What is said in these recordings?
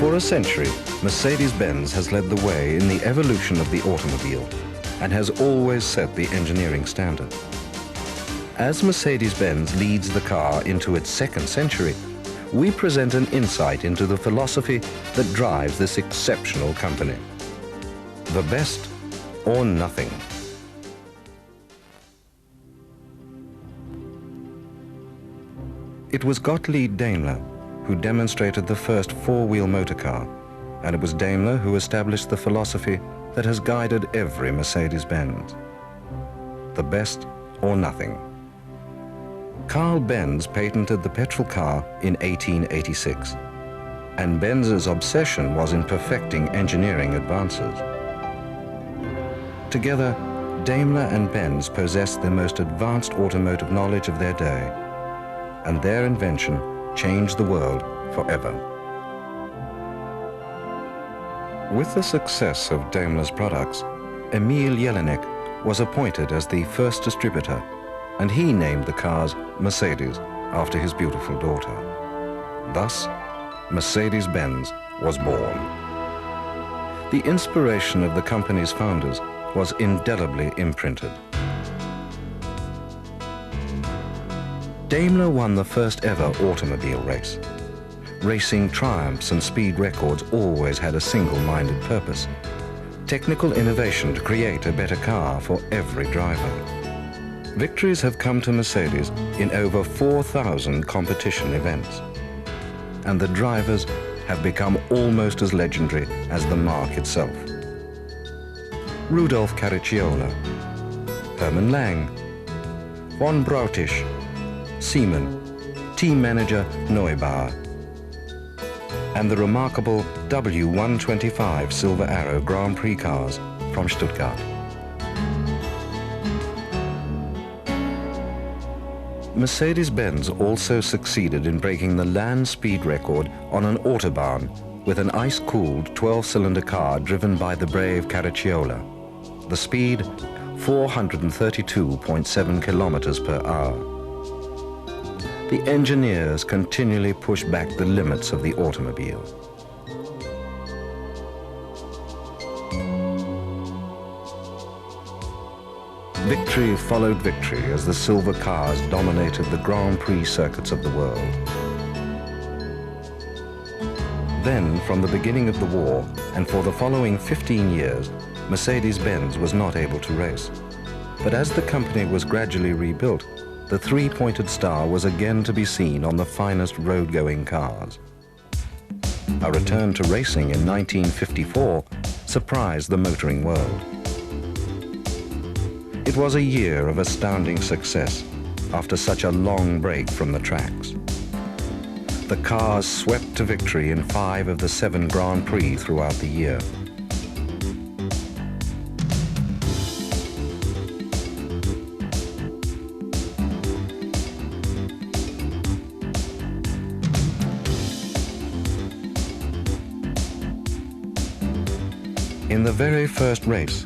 For a century, Mercedes-Benz has led the way in the evolution of the automobile and has always set the engineering standard. As Mercedes-Benz leads the car into its second century, we present an insight into the philosophy that drives this exceptional company. The best or nothing. It was Gottlieb Daimler who demonstrated the first four-wheel motor car, and it was Daimler who established the philosophy that has guided every Mercedes-Benz. The best or nothing. Carl Benz patented the petrol car in 1886, and Benz's obsession was in perfecting engineering advances. Together, Daimler and Benz possessed the most advanced automotive knowledge of their day, and their invention changed the world forever. With the success of Daimler's products, Emil Jelinek was appointed as the first distributor, and he named the cars Mercedes after his beautiful daughter. Thus, Mercedes-Benz was born. The inspiration of the company's founders was indelibly imprinted. Daimler won the first ever automobile race. Racing triumphs and speed records always had a single-minded purpose: technical innovation to create a better car for every driver. Victories have come to Mercedes in over 4,000 competition events, and the drivers have become almost as legendary as the mark itself. Rudolf Caracciola, Hermann Lang, von Brautisch, Seaman, team manager Neubauer, and the remarkable W125 Silver Arrow Grand Prix cars from Stuttgart. Mercedes-Benz also succeeded in breaking the land speed record on an autobahn with an ice-cooled 12-cylinder car driven by the brave Caracciola. The speed, 432.7 kilometers per hour. The engineers continually pushed back the limits of the automobile. Victory followed victory as the silver cars dominated the Grand Prix circuits of the world. Then, from the beginning of the war, and for the following 15 years, Mercedes-Benz was not able to race. But as the company was gradually rebuilt, the three-pointed star was again to be seen on the finest road-going cars. A return to racing in 1954 surprised the motoring world. It was a year of astounding success after such a long break from the tracks. The cars swept to victory in 5 of the 7 Grand Prix throughout the year. In the very first race,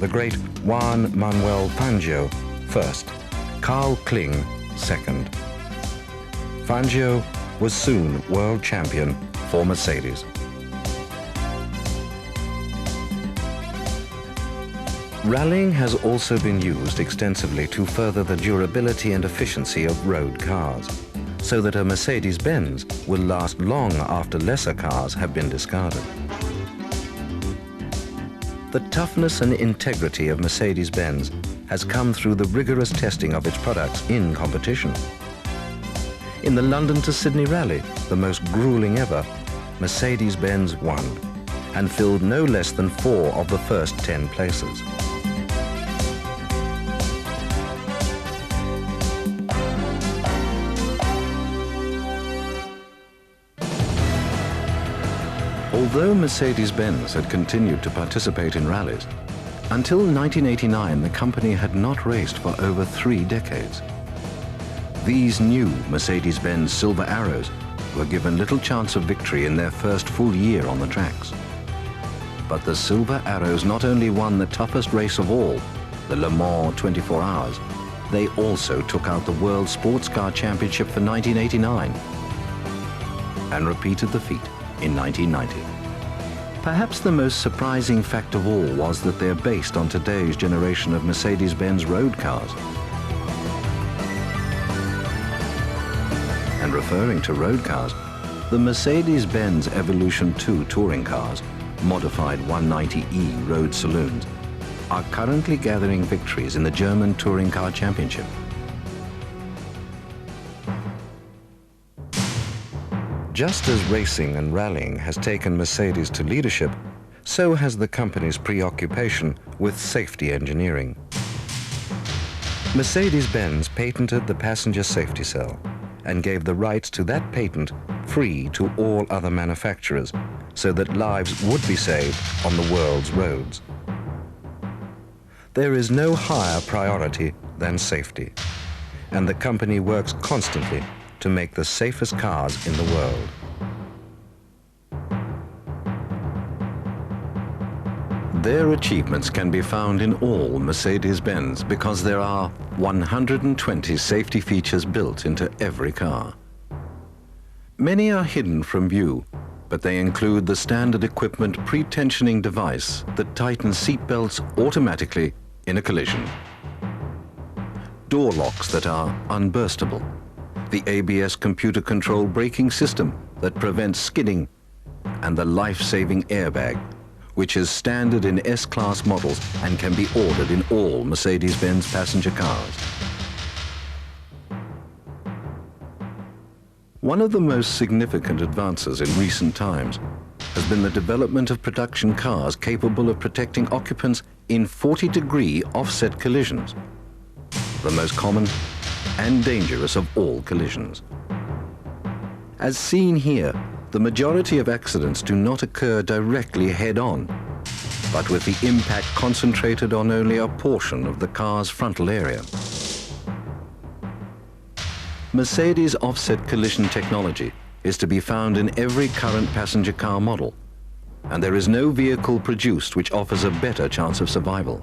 the great Juan Manuel Fangio first, Carl Kling second. Fangio was soon world champion for Mercedes. Rallying has also been used extensively to further the durability and efficiency of road cars, so that a Mercedes-Benz will last long after lesser cars have been discarded. The toughness and integrity of Mercedes-Benz has come through the rigorous testing of its products in competition. In the London to Sydney Rally, the most grueling ever, Mercedes-Benz won and filled no less than 4 of the first 10 places. Although Mercedes-Benz had continued to participate in rallies, until 1989 the company had not raced for over 3 decades. These new Mercedes-Benz Silver Arrows were given little chance of victory in their first full year on the tracks. But the Silver Arrows not only won the toughest race of all, the Le Mans 24 Hours, they also took out the World Sports Car Championship for 1989 and repeated the feat in 1990. Perhaps the most surprising fact of all was that they're based on today's generation of Mercedes-Benz road cars. And referring to road cars, the Mercedes-Benz Evolution 2 touring cars, modified 190E road saloons, are currently gathering victories in the German Touring Car Championship. Just as racing and rallying has taken Mercedes to leadership, so has the company's preoccupation with safety engineering. Mercedes-Benz patented the passenger safety cell and gave the rights to that patent free to all other manufacturers so that lives would be saved on the world's roads. There is no higher priority than safety, and the company works constantly to make the safest cars in the world. Their achievements can be found in all Mercedes-Benz because there are 120 safety features built into every car. Many are hidden from view, but they include the standard equipment pre-tensioning device that tightens seat belts automatically in a collision, door locks that are unburstable, the ABS computer-controlled braking system that prevents skidding, and the life-saving airbag, which is standard in S-Class models and can be ordered in all Mercedes-Benz passenger cars. One of the most significant advances in recent times has been the development of production cars capable of protecting occupants in 40-degree offset collisions, the most common and dangerous of all collisions. As seen here, the majority of accidents do not occur directly head-on, but with the impact concentrated on only a portion of the car's frontal area. Mercedes offset collision technology is to be found in every current passenger car model, and there is no vehicle produced which offers a better chance of survival,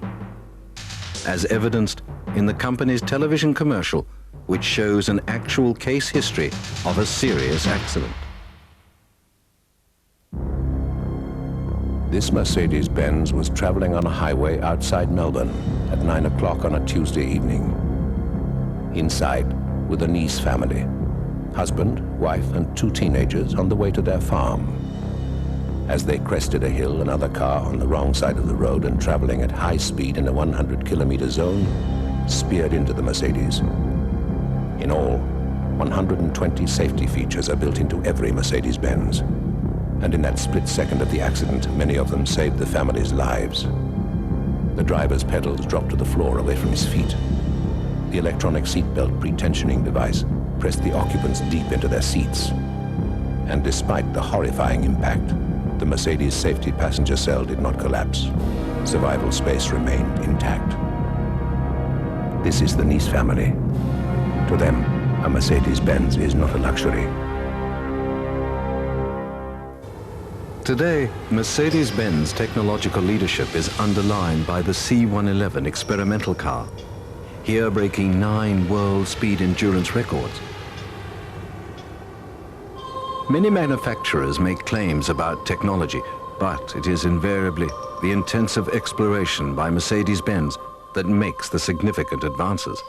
as evidenced in the company's television commercial, which shows an actual case history of a serious accident. This Mercedes-Benz was traveling on a highway outside Melbourne at 9 o'clock on a Tuesday evening. Inside were the Nice family, husband, wife, and 2 teenagers on the way to their farm. As they crested a hill, another car on the wrong side of the road and traveling at high speed in a 100-kilometer zone speared into the Mercedes. In all, 120 safety features are built into every Mercedes-Benz. And in that split second of the accident, many of them saved the family's lives. The driver's pedals dropped to the floor away from his feet. The electronic seatbelt pre-tensioning device pressed the occupants deep into their seats. And despite the horrifying impact, the Mercedes safety passenger cell did not collapse. Survival space remained intact. This is the Nice family. To them, a Mercedes-Benz is not a luxury. Today, Mercedes-Benz technological leadership is underlined by the C111 experimental car, here breaking 9 world speed endurance records. Many manufacturers make claims about technology, but it is invariably the intensive exploration by Mercedes-Benz that makes the significant advances.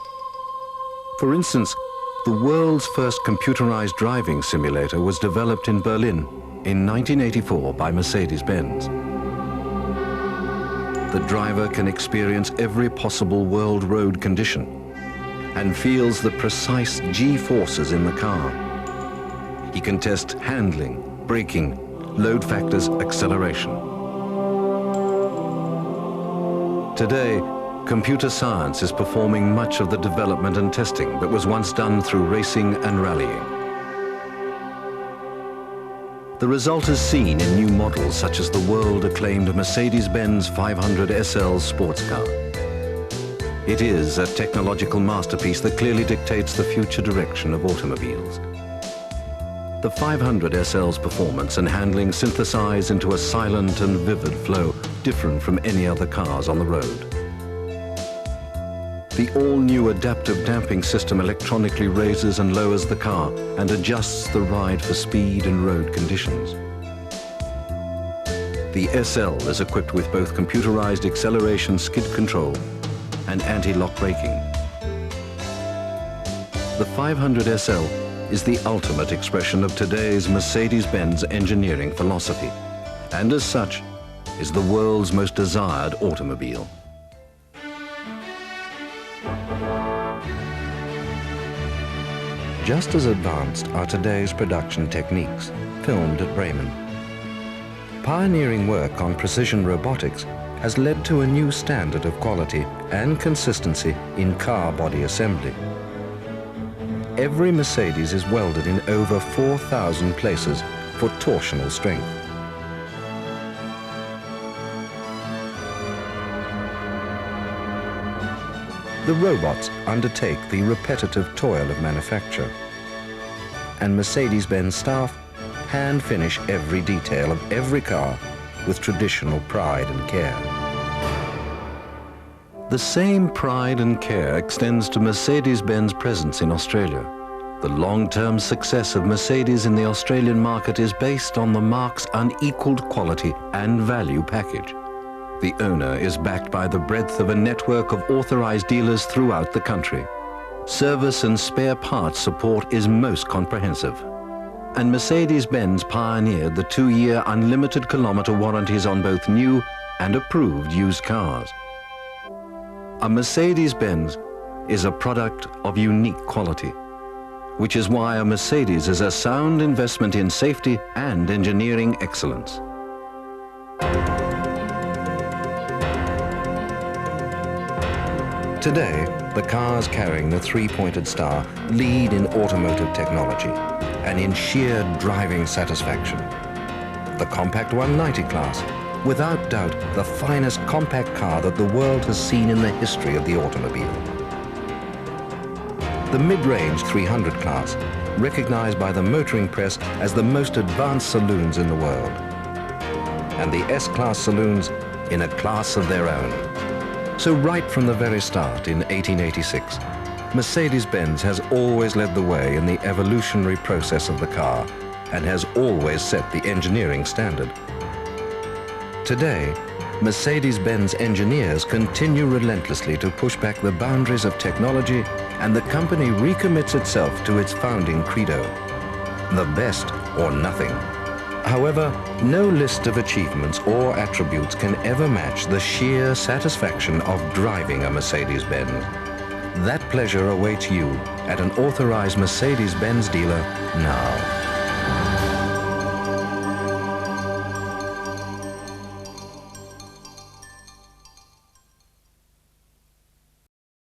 For instance, the world's first computerized driving simulator was developed in Berlin in 1984 by Mercedes-Benz. The driver can experience every possible world road condition and feels the precise G-forces in the car. He can test handling, braking, load factors, acceleration. Today, computer science is performing much of the development and testing that was once done through racing and rallying. The result is seen in new models such as the world-acclaimed Mercedes-Benz 500 SL sports car. It is a technological masterpiece that clearly dictates the future direction of automobiles. The 500 SL's performance and handling synthesize into a silent and vivid flow different from any other cars on the road. The all-new adaptive damping system electronically raises and lowers the car and adjusts the ride for speed and road conditions. The SL is equipped with both computerized acceleration skid control and anti-lock braking. The 500 SL is the ultimate expression of today's Mercedes-Benz engineering philosophy, and as such, is the world's most desired automobile. Just as advanced are today's production techniques, filmed at Bremen. Pioneering work on precision robotics has led to a new standard of quality and consistency in car body assembly. Every Mercedes is welded in over 4,000 places for torsional strength. The robots undertake the repetitive toil of manufacture, and Mercedes-Benz staff hand finish every detail of every car with traditional pride and care. The same pride and care extends to Mercedes-Benz presence in Australia. The long-term success of Mercedes in the Australian market is based on the marque's unequaled quality and value package. The owner is backed by the breadth of a network of authorized dealers throughout the country. Service and spare parts support is most comprehensive. And Mercedes-Benz pioneered the 2-year unlimited kilometer warranties on both new and approved used cars. A Mercedes-Benz is a product of unique quality, which is why a Mercedes is a sound investment in safety and engineering excellence. Today, the cars carrying the 3-pointed star lead in automotive technology and in sheer driving satisfaction. The compact 190 class, without doubt the finest compact car that the world has seen in the history of the automobile. The mid-range 300 class, recognized by the motoring press as the most advanced saloons in the world. And the S-Class saloons in a class of their own. So right from the very start in 1886, Mercedes-Benz has always led the way in the evolutionary process of the car and has always set the engineering standard. Today, Mercedes-Benz engineers continue relentlessly to push back the boundaries of technology, and the company recommits itself to its founding credo: the best or nothing. However, no list of achievements or attributes can ever match the sheer satisfaction of driving a Mercedes-Benz. That pleasure awaits you at an authorized Mercedes-Benz dealer now.